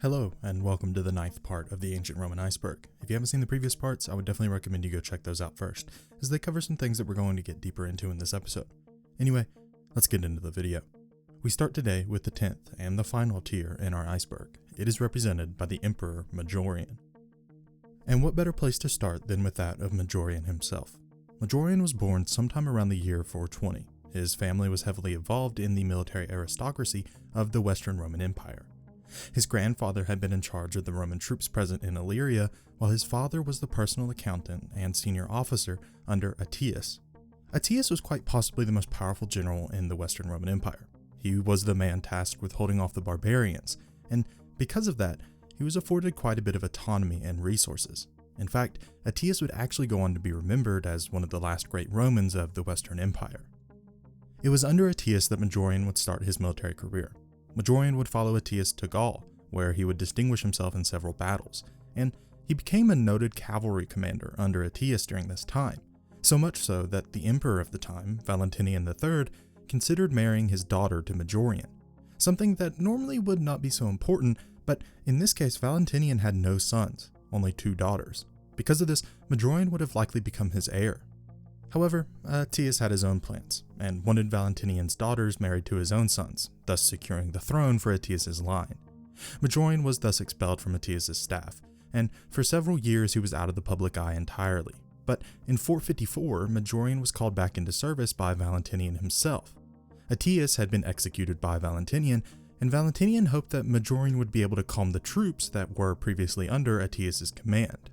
Hello, and welcome to the 9th part of the ancient Roman iceberg. If you haven't seen the previous parts, I would definitely recommend you go check those out first, as they cover some things that we're going to get deeper into in this episode. Anyway, let's get into the video. We start today with the 10th and the final tier in our iceberg. It is represented by the Emperor Majorian. And what better place to start than with that of Majorian himself? Majorian was born sometime around the year 420. His family was heavily involved in the military aristocracy of the Western Roman Empire. His grandfather had been in charge of the Roman troops present in Illyria, while his father was the personal accountant and senior officer under Aetius. Aetius was quite possibly the most powerful general in the Western Roman Empire. He was the man tasked with holding off the barbarians, and because of that, he was afforded quite a bit of autonomy and resources. In fact, Aetius would actually go on to be remembered as one of the last great Romans of the Western Empire. It was under Aetius that Majorian would start his military career. Majorian would follow Aetius to Gaul, where he would distinguish himself in several battles, and he became a noted cavalry commander under Aetius during this time, so much so that the emperor of the time, Valentinian III, considered marrying his daughter to Majorian, something that normally would not be so important, but in this case Valentinian had no sons, only 2 daughters. Because of this, Majorian would have likely become his heir. However, Aetius had his own plans, and wanted Valentinian's daughters married to his own sons, thus securing the throne for Aetius's line. Majorian was thus expelled from Aetius's staff, and for several years he was out of the public eye entirely. But in 454, Majorian was called back into service by Valentinian himself. Aetius had been executed by Valentinian, and Valentinian hoped that Majorian would be able to calm the troops that were previously under Aetius's command.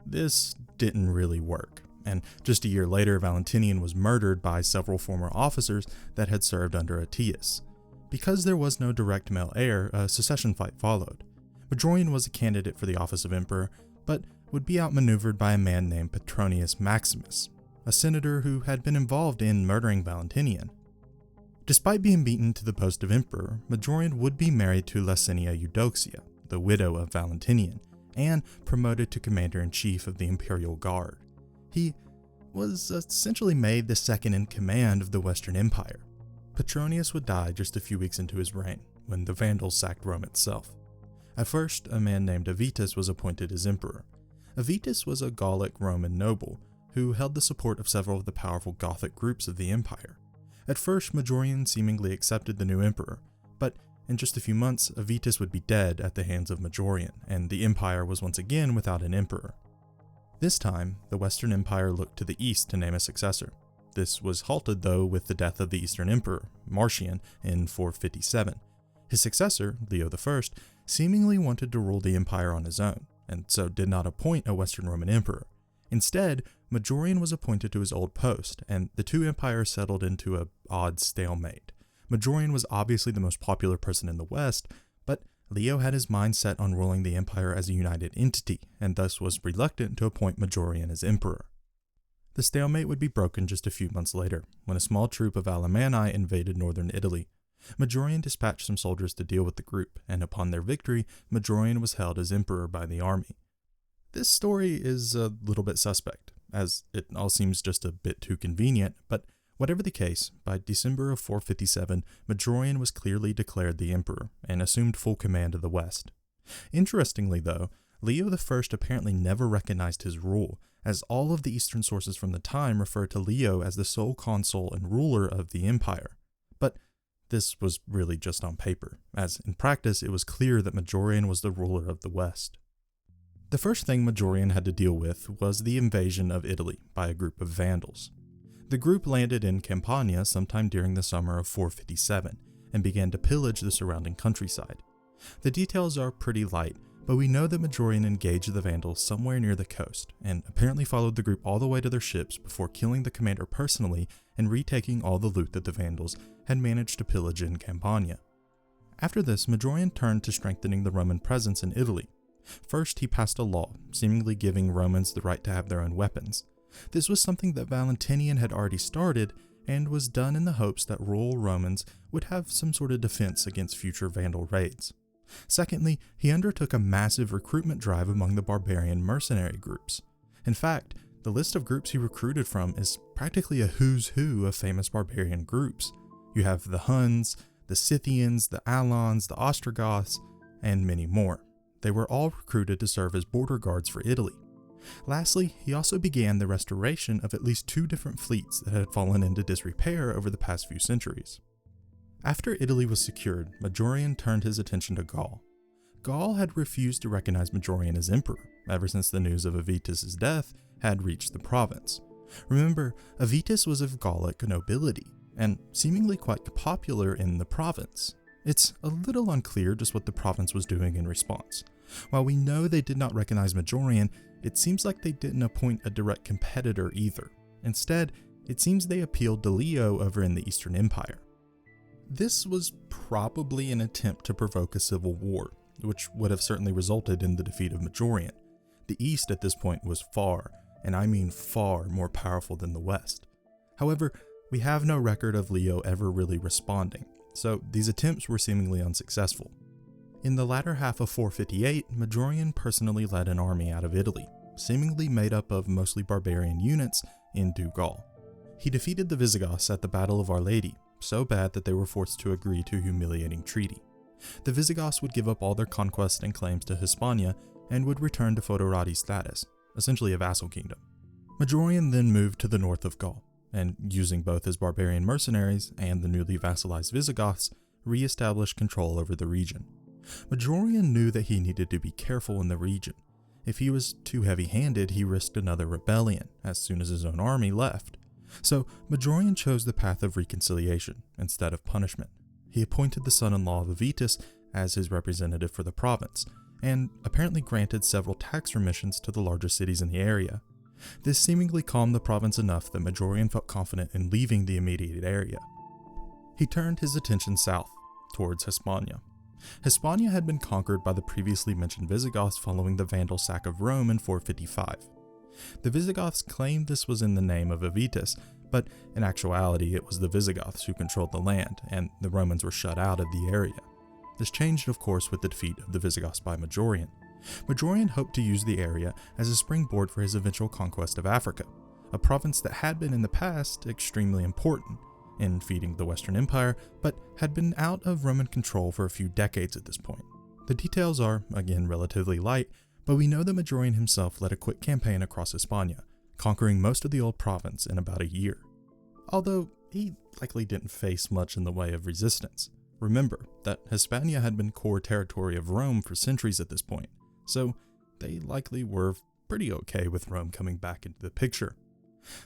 This didn't really work. And just a year later, Valentinian was murdered by several former officers that had served under Aetius. Because there was no direct male heir, a succession fight followed. Majorian was a candidate for the office of emperor, but would be outmaneuvered by a man named Petronius Maximus, a senator who had been involved in murdering Valentinian. Despite being beaten to the post of emperor, Majorian would be married to Licinia Eudoxia, the widow of Valentinian, and promoted to commander-in-chief of the imperial guard. He was essentially made the second in command of the Western Empire. Petronius would die just a few weeks into his reign, when the Vandals sacked Rome itself. At first, a man named Avitus was appointed as emperor. Avitus was a Gallic Roman noble, who held the support of several of the powerful Gothic groups of the empire. At first, Majorian seemingly accepted the new emperor, but in just a few months, Avitus would be dead at the hands of Majorian, and the empire was once again without an emperor. This time, the Western Empire looked to the east to name a successor. This was halted, though, with the death of the Eastern Emperor, Marcian, in 457. His successor, Leo I, seemingly wanted to rule the empire on his own, and so did not appoint a Western Roman emperor. Instead, Majorian was appointed to his old post, and the two empires settled into an odd stalemate. Majorian was obviously the most popular person in the West, but Leo had his mind set on ruling the empire as a united entity, and thus was reluctant to appoint Majorian as emperor. The stalemate would be broken just a few months later, when a small troop of Alemanni invaded northern Italy. Majorian dispatched some soldiers to deal with the group, and upon their victory, Majorian was held as emperor by the army. This story is a little bit suspect, as it all seems just a bit too convenient, but whatever the case, by December of 457, Majorian was clearly declared the emperor and assumed full command of the West. Interestingly though, Leo I apparently never recognized his rule, as all of the eastern sources from the time refer to Leo as the sole consul and ruler of the empire. But this was really just on paper, as in practice it was clear that Majorian was the ruler of the West. The first thing Majorian had to deal with was the invasion of Italy by a group of Vandals. The group landed in Campania sometime during the summer of 457 and began to pillage the surrounding countryside. The details are pretty light, but we know that Majorian engaged the Vandals somewhere near the coast and apparently followed the group all the way to their ships before killing the commander personally and retaking all the loot that the Vandals had managed to pillage in Campania. After this, Majorian turned to strengthening the Roman presence in Italy. First, he passed a law, seemingly giving Romans the right to have their own weapons. This was something that Valentinian had already started and was done in the hopes that rural Romans would have some sort of defense against future Vandal raids. Secondly, he undertook a massive recruitment drive among the barbarian mercenary groups. In fact, the list of groups he recruited from is practically a who's who of famous barbarian groups. You have the Huns, the Scythians, the Alans, the Ostrogoths, and many more. They were all recruited to serve as border guards for Italy. Lastly, he also began the restoration of at least 2 different fleets that had fallen into disrepair over the past few centuries. After Italy was secured, Majorian turned his attention to Gaul. Gaul had refused to recognize Majorian as emperor ever since the news of Avitus's death had reached the province. Remember, Avitus was of Gallic nobility, and seemingly quite popular in the province. It's a little unclear just what the province was doing in response. While we know they did not recognize Majorian, it seems like they didn't appoint a direct competitor either. Instead, it seems they appealed to Leo over in the Eastern Empire. This was probably an attempt to provoke a civil war, which would have certainly resulted in the defeat of Majorian. The East at this point was far, and I mean far, more powerful than the West. However, we have no record of Leo ever really responding, so these attempts were seemingly unsuccessful. In the latter half of 458, Majorian personally led an army out of Italy, seemingly made up of mostly barbarian units, into Gaul. He defeated the Visigoths at the Battle of Our Lady, so bad that they were forced to agree to a humiliating treaty. The Visigoths would give up all their conquests and claims to Hispania and would return to foederati status, essentially a vassal kingdom. Majorian then moved to the north of Gaul, and using both his barbarian mercenaries and the newly vassalized Visigoths, re-established control over the region. Majorian knew that he needed to be careful in the region. If he was too heavy-handed, he risked another rebellion as soon as his own army left. So Majorian chose the path of reconciliation instead of punishment. He appointed the son-in-law of Avitus as his representative for the province, and apparently granted several tax remissions to the larger cities in the area. This seemingly calmed the province enough that Majorian felt confident in leaving the immediate area. He turned his attention south, towards Hispania. Hispania had been conquered by the previously mentioned Visigoths following the Vandal sack of Rome in 455. The Visigoths claimed this was in the name of Avitus, but in actuality it was the Visigoths who controlled the land, and the Romans were shut out of the area. This changed, of course, with the defeat of the Visigoths by Majorian. Majorian hoped to use the area as a springboard for his eventual conquest of Africa, a province that had been in the past extremely important in feeding the Western Empire, but had been out of Roman control for a few decades at this point. The details are, again, relatively light, but we know that Majorian himself led a quick campaign across Hispania, conquering most of the old province in about a year. Although he likely didn't face much in the way of resistance. Remember that Hispania had been core territory of Rome for centuries at this point, so they likely were pretty okay with Rome coming back into the picture.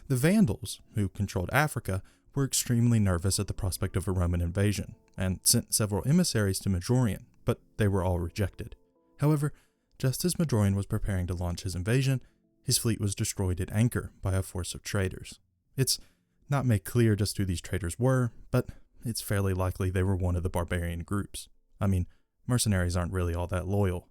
The Vandals, who controlled Africa, were extremely nervous at the prospect of a Roman invasion, and sent several emissaries to Majorian, but they were all rejected. However, just as Majorian was preparing to launch his invasion, his fleet was destroyed at anchor by a force of traders. It's not made clear just who these traders were, but it's fairly likely they were one of the barbarian groups. I mean, mercenaries aren't really all that loyal.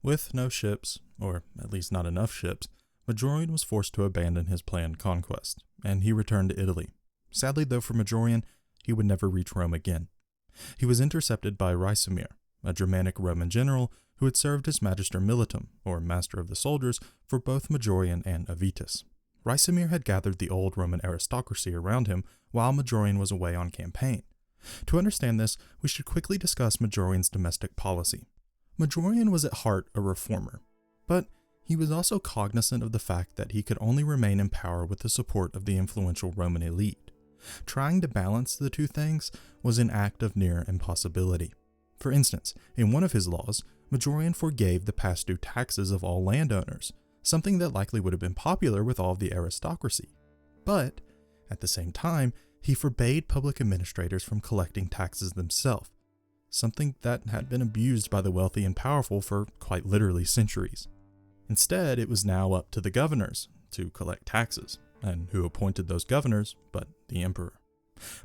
With no ships, or at least not enough ships, Majorian was forced to abandon his planned conquest, and he returned to Italy. Sadly though for Majorian, he would never reach Rome again. He was intercepted by Ricimer, a Germanic Roman general who had served as Magister Militum, or Master of the Soldiers, for both Majorian and Avitus. Ricimer had gathered the old Roman aristocracy around him while Majorian was away on campaign. To understand this, we should quickly discuss Majorian's domestic policy. Majorian was at heart a reformer, but he was also cognizant of the fact that he could only remain in power with the support of the influential Roman elite. Trying to balance the two things was an act of near impossibility. For instance, in one of his laws, Majorian forgave the past due taxes of all landowners, something that likely would have been popular with all of the aristocracy. But, at the same time, he forbade public administrators from collecting taxes themselves, something that had been abused by the wealthy and powerful for quite literally centuries. Instead, it was now up to the governors to collect taxes, and who appointed those governors but the emperor.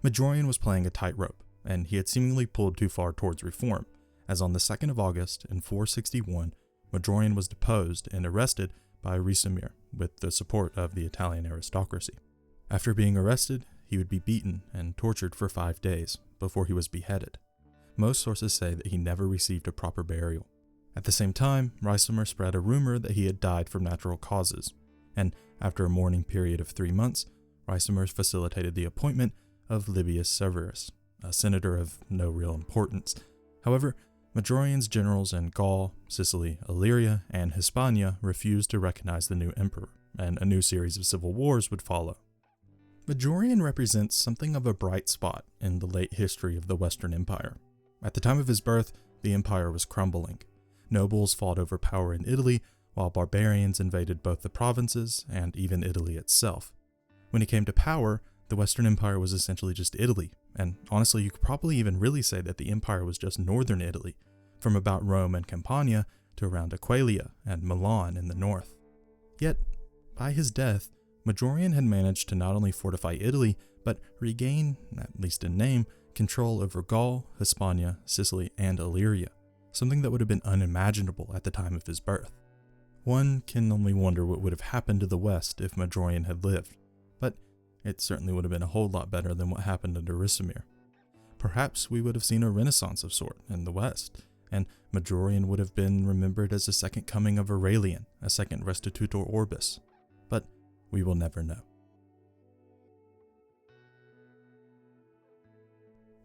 Majorian was playing a tightrope, and he had seemingly pulled too far towards reform, as on the 2nd of August in 461, Majorian was deposed and arrested by Ricimer with the support of the Italian aristocracy. After being arrested, he would be beaten and tortured for 5 days before he was beheaded. Most sources say that he never received a proper burial. At the same time, Ricimer spread a rumor that he had died from natural causes, and after a mourning period of 3 months, Ricimer facilitated the appointment of Livius Severus, a senator of no real importance. However, Majorian's generals in Gaul, Sicily, Illyria, and Hispania refused to recognize the new emperor, and a new series of civil wars would follow. Majorian represents something of a bright spot in the late history of the Western Empire. At the time of his birth, the empire was crumbling. Nobles fought over power in Italy, while barbarians invaded both the provinces and even Italy itself. When he came to power, the Western Empire was essentially just Italy, and honestly you could probably even really say that the empire was just northern Italy, from about Rome and Campania to around Aquileia and Milan in the north. Yet, by his death, Majorian had managed to not only fortify Italy, but regain, at least in name, control over Gaul, Hispania, Sicily, and Illyria, something that would have been unimaginable at the time of his birth. One can only wonder what would have happened to the West if Majorian had lived, but it certainly would have been a whole lot better than what happened under Ricimer. Perhaps we would have seen a renaissance of sort in the West, and Majorian would have been remembered as a second coming of Aurelian, a second Restitutor Orbis, but we will never know.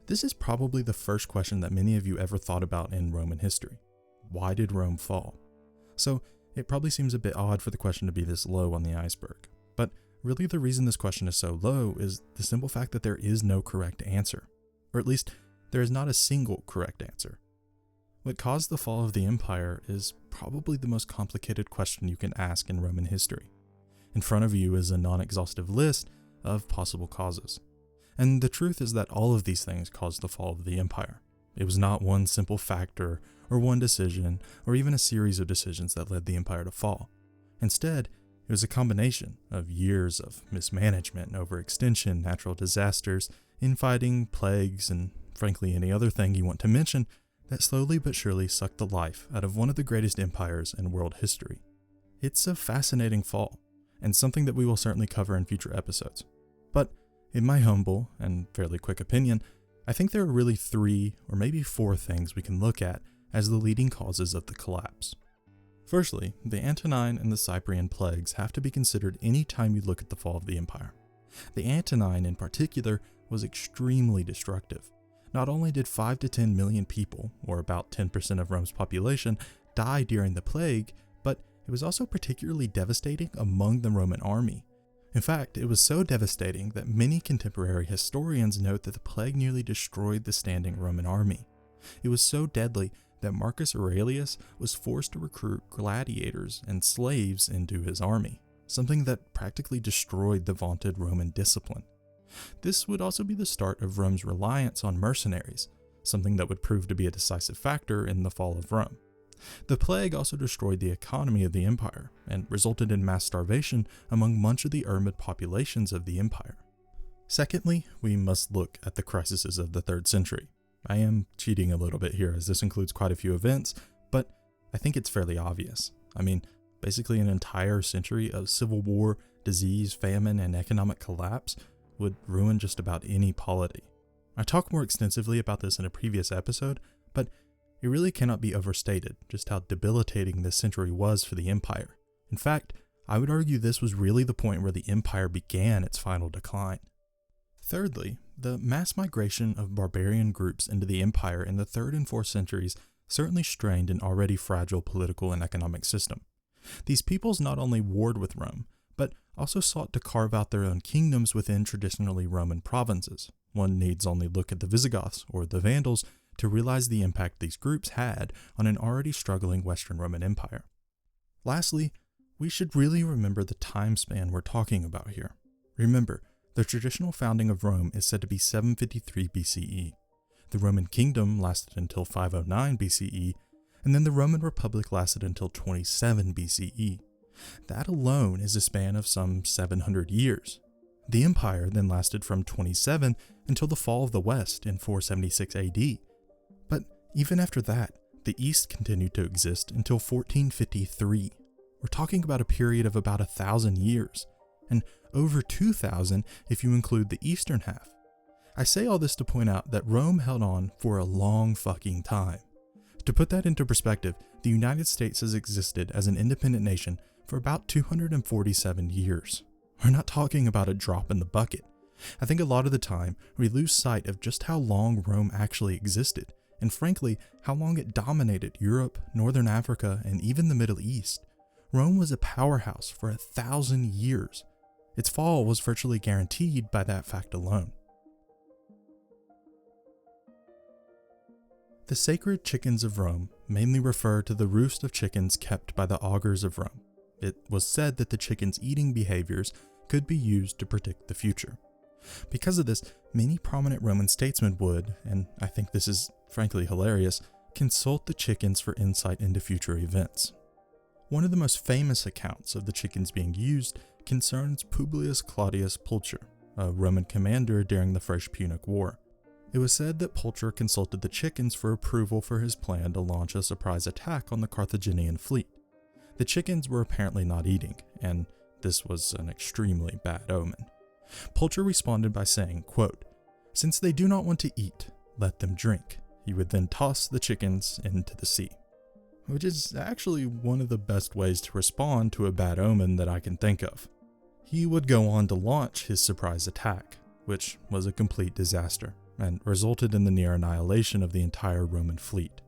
This is probably the first question that many of you ever thought about in Roman history. Why did Rome fall? So it probably seems a bit odd for the question to be this low on the iceberg, but really the reason this question is so low is the simple fact that there is no correct answer, or at least there is not a single correct answer. What caused the fall of the empire is probably the most complicated question you can ask in Roman history. In front of you is a non-exhaustive list of possible causes. And the truth is that all of these things caused the fall of the empire. It was not one simple factor, or one decision, or even a series of decisions that led the empire to fall. Instead, it was a combination of years of mismanagement, overextension, natural disasters, infighting, plagues, and frankly any other thing you want to mention that slowly but surely sucked the life out of one of the greatest empires in world history. It's a fascinating fall, and something that we will certainly cover in future episodes. But in my humble and fairly quick opinion, I think there are really 3 or maybe 4 things we can look at as the leading causes of the collapse. Firstly, the Antonine and the Cyprian plagues have to be considered any time you look at the fall of the empire. The Antonine in particular was extremely destructive. Not only did 5 to 10 million people, or about 10% of Rome's population, die during the plague, but it was also particularly devastating among the Roman army. In fact, it was so devastating that many contemporary historians note that the plague nearly destroyed the standing Roman army. It was so deadly that Marcus Aurelius was forced to recruit gladiators and slaves into his army, something that practically destroyed the vaunted Roman discipline. This would also be the start of Rome's reliance on mercenaries, something that would prove to be a decisive factor in the fall of Rome. The plague also destroyed the economy of the empire and resulted in mass starvation among much of the urban populations of the empire. Secondly, we must look at the crises of the 3rd century. I am cheating a little bit here as this includes quite a few events, but I think it's fairly obvious. I mean, basically an entire century of civil war, disease, famine, and economic collapse would ruin just about any polity. I talked more extensively about this in a previous episode, but it really cannot be overstated just how debilitating this century was for the empire. In fact, I would argue this was really the point where the empire began its final decline. Thirdly, the mass migration of barbarian groups into the empire in the 3rd and 4th centuries certainly strained an already fragile political and economic system. These peoples not only warred with Rome, but also sought to carve out their own kingdoms within traditionally Roman provinces. One needs only look at the Visigoths or the Vandals to realize the impact these groups had on an already struggling Western Roman Empire. Lastly, we should really remember the time span we're talking about here. Remember, the traditional founding of Rome is said to be 753 BCE. The Roman kingdom lasted until 509 BCE, and then the Roman Republic lasted until 27 BCE. That alone is a span of some 700 years. The empire then lasted from 27 until the fall of the West in 476 AD. But even after that, the East continued to exist until 1453. We're talking about a period of about 1,000 years, and over 2,000 if you include the eastern half. I say all this to point out that Rome held on for a long fucking time. To put that into perspective, the United States has existed as an independent nation for about 247 years. We're not talking about a drop in the bucket. I think a lot of the time we lose sight of just how long Rome actually existed, and frankly, how long it dominated Europe, Northern Africa, and even the Middle East. Rome was a powerhouse for 1,000 years. Its fall was virtually guaranteed by that fact alone. The sacred chickens of Rome mainly refer to the roost of chickens kept by the augurs of Rome. It was said that the chickens' eating behaviors could be used to predict the future. Because of this, many prominent Roman statesmen would, and I think this is frankly hilarious, consult the chickens for insight into future events. One of the most famous accounts of the chickens being used concerns Publius Claudius Pulcher, a Roman commander during the First Punic War. It was said that Pulcher consulted the chickens for approval for his plan to launch a surprise attack on the Carthaginian fleet. The chickens were apparently not eating, and this was an extremely bad omen. Pulcher responded by saying, quote, "Since they do not want to eat, let them drink." He would then toss the chickens into the sea. Which is actually one of the best ways to respond to a bad omen that I can think of. He would go on to launch his surprise attack, which was a complete disaster, and resulted in the near annihilation of the entire Roman fleet.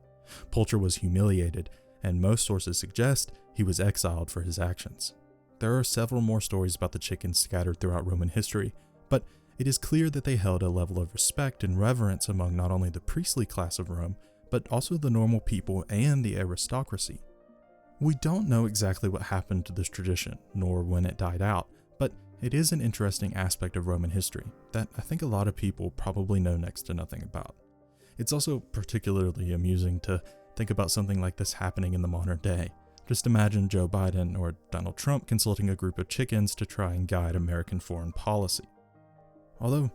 Pulcher was humiliated, and most sources suggest he was exiled for his actions. There are several more stories about the chickens scattered throughout Roman history, but it is clear that they held a level of respect and reverence among not only the priestly class of Rome, but also the normal people and the aristocracy. We don't know exactly what happened to this tradition, nor when it died out, but it is an interesting aspect of Roman history that I think a lot of people probably know next to nothing about. It's also particularly amusing to think about something like this happening in the modern day. Just imagine Joe Biden or Donald Trump consulting a group of chickens to try and guide American foreign policy. Although,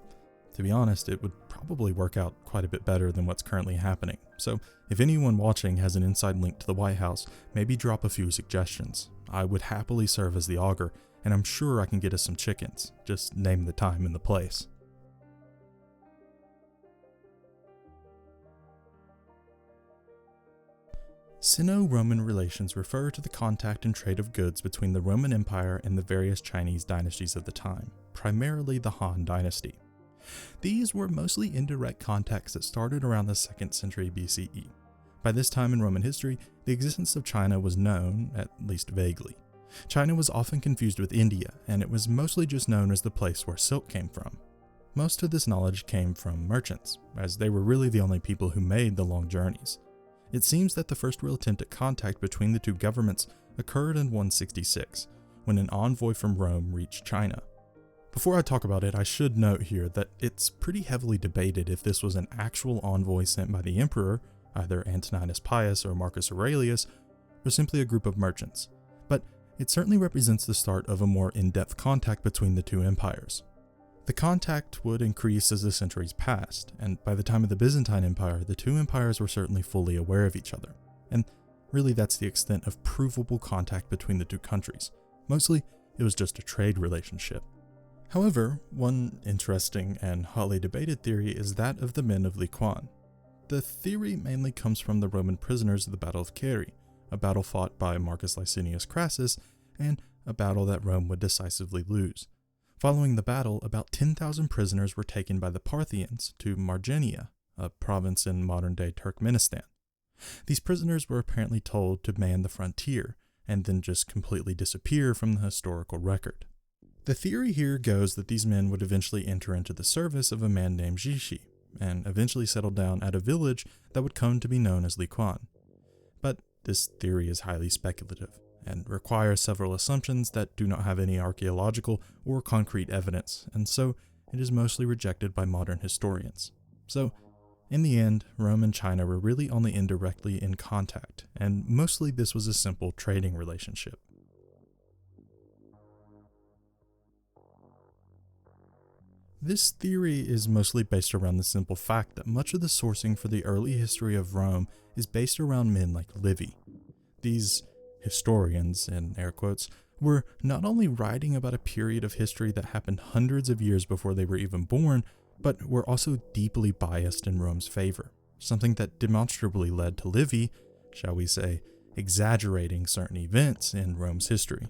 to be honest, it would probably work out quite a bit better than what's currently happening. So if anyone watching has an inside link to the White House, maybe drop a few suggestions. I would happily serve as the augur, and I'm sure I can get us some chickens. Just name the time and the place. Sino-Roman relations refer to the contact and trade of goods between the Roman Empire and the various Chinese dynasties of the time, primarily the Han dynasty. These were mostly indirect contacts that started around the 2nd century BCE. By this time in Roman history, the existence of China was known, at least vaguely. China was often confused with India, and it was mostly just known as the place where silk came from. Most of this knowledge came from merchants, as they were really the only people who made the long journeys. It seems that the first real attempt at contact between the two governments occurred in 166, when an envoy from Rome reached China. Before I talk about it, I should note here that it's pretty heavily debated if this was an actual envoy sent by the emperor, either Antoninus Pius or Marcus Aurelius, or simply a group of merchants. But it certainly represents the start of a more in-depth contact between the two empires. The contact would increase as the centuries passed, and by the time of the Byzantine Empire, the two empires were certainly fully aware of each other. And really that's the extent of provable contact between the two countries. Mostly, it was just a trade relationship. However, one interesting and hotly debated theory is that of the men of Liquan. The theory mainly comes from the Roman prisoners of the Battle of Carrhae, a battle fought by Marcus Licinius Crassus, and a battle that Rome would decisively lose. Following the battle, about 10,000 prisoners were taken by the Parthians to Marginia, a province in modern-day Turkmenistan. These prisoners were apparently told to man the frontier, and then just completely disappear from the historical record. The theory here goes that these men would eventually enter into the service of a man named Jishi, and eventually settle down at a village that would come to be known as Liquan. But this theory is highly speculative, and requires several assumptions that do not have any archaeological or concrete evidence, and so it is mostly rejected by modern historians. So, in the end, Rome and China were really only indirectly in contact, and mostly this was a simple trading relationship. This theory is mostly based around the simple fact that much of the sourcing for the early history of Rome is based around men like Livy. These historians, in air quotes, were not only writing about a period of history that happened hundreds of years before they were even born, but were also deeply biased in Rome's favor, something that demonstrably led to Livy, shall we say, exaggerating certain events in Rome's history.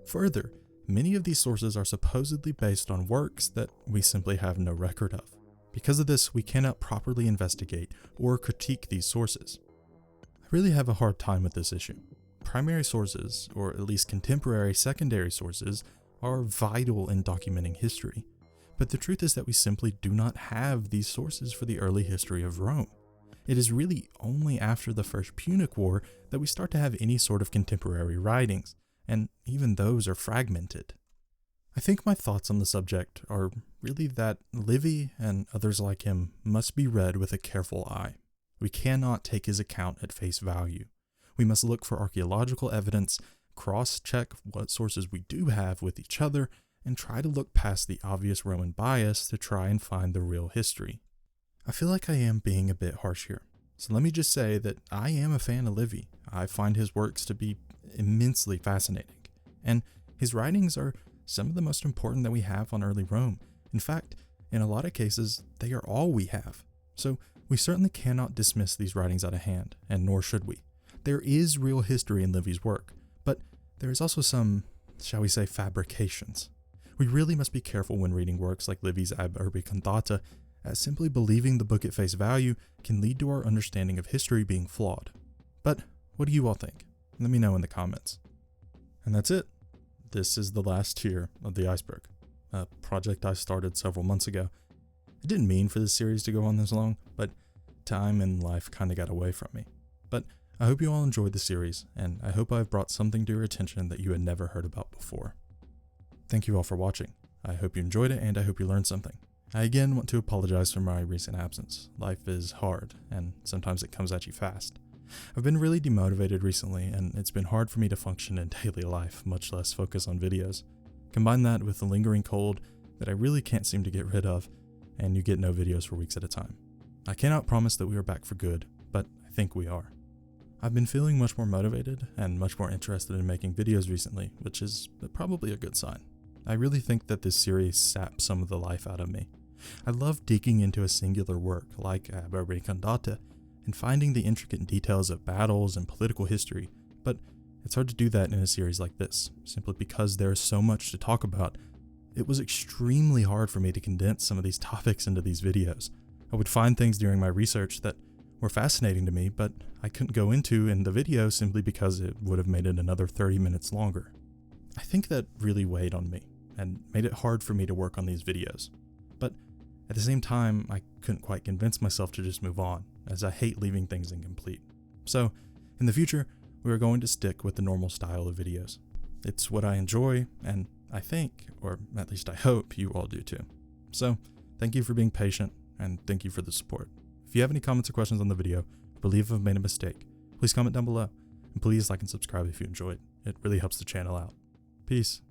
Further, many of these sources are supposedly based on works that we simply have no record of. Because of this, we cannot properly investigate or critique these sources. I really have a hard time with this issue. Primary sources, or at least contemporary secondary sources, are vital in documenting history. But the truth is that we simply do not have these sources for the early history of Rome. It is really only after the First Punic War that we start to have any sort of contemporary writings, and even those are fragmented. I think my thoughts on the subject are really that Livy and others like him must be read with a careful eye. We cannot take his account at face value. We must look for archaeological evidence, cross-check what sources we do have with each other, and try to look past the obvious Roman bias to try and find the real history. I feel like I am being a bit harsh here, so let me just say that I am a fan of Livy. I find his works to be immensely fascinating, and his writings are some of the most important that we have on early Rome. In fact, in a lot of cases, they are all we have. So we certainly cannot dismiss these writings out of hand, and nor should we. There is real history in Livy's work, but there is also some, shall we say, fabrications. We really must be careful when reading works like Livy's Ab Urbi Condita, as simply believing the book at face value can lead to our understanding of history being flawed. But what do you all think? Let me know in the comments. And that's it. This is the last tier of the iceberg, a project I started several months ago. I didn't mean for this series to go on this long, but time and life kind of got away from me. But I hope you all enjoyed the series, and I hope I've brought something to your attention that you had never heard about before. Thank you all for watching. I hope you enjoyed it, and I hope you learned something. I again want to apologize for my recent absence. Life is hard, and sometimes it comes at you fast. I've been really demotivated recently, and it's been hard for me to function in daily life, much less focus on videos. Combine that with the lingering cold that I really can't seem to get rid of, and you get no videos for weeks at a time. I cannot promise that we are back for good, but I think we are. I've been feeling much more motivated and much more interested in making videos recently, which is probably a good sign. I really think that this series saps some of the life out of me. I love digging into a singular work like Ab Urbi Condita and finding the intricate details of battles and political history, but it's hard to do that in a series like this, simply because there is so much to talk about. It was extremely hard for me to condense some of these topics into these videos. I would find things during my research that were fascinating to me, but I couldn't go into in the video simply because it would have made it another 30 minutes longer. I think that really weighed on me and made it hard for me to work on these videos. But at the same time, I couldn't quite convince myself to just move on, as I hate leaving things incomplete. So, in the future, we are going to stick with the normal style of videos. It's what I enjoy, and I think, or at least I hope, you all do too. So, thank you for being patient, and thank you for the support. If you have any comments or questions on the video, or believe I've made a mistake, please comment down below, and please like and subscribe if you enjoyed. It really helps the channel out. Peace.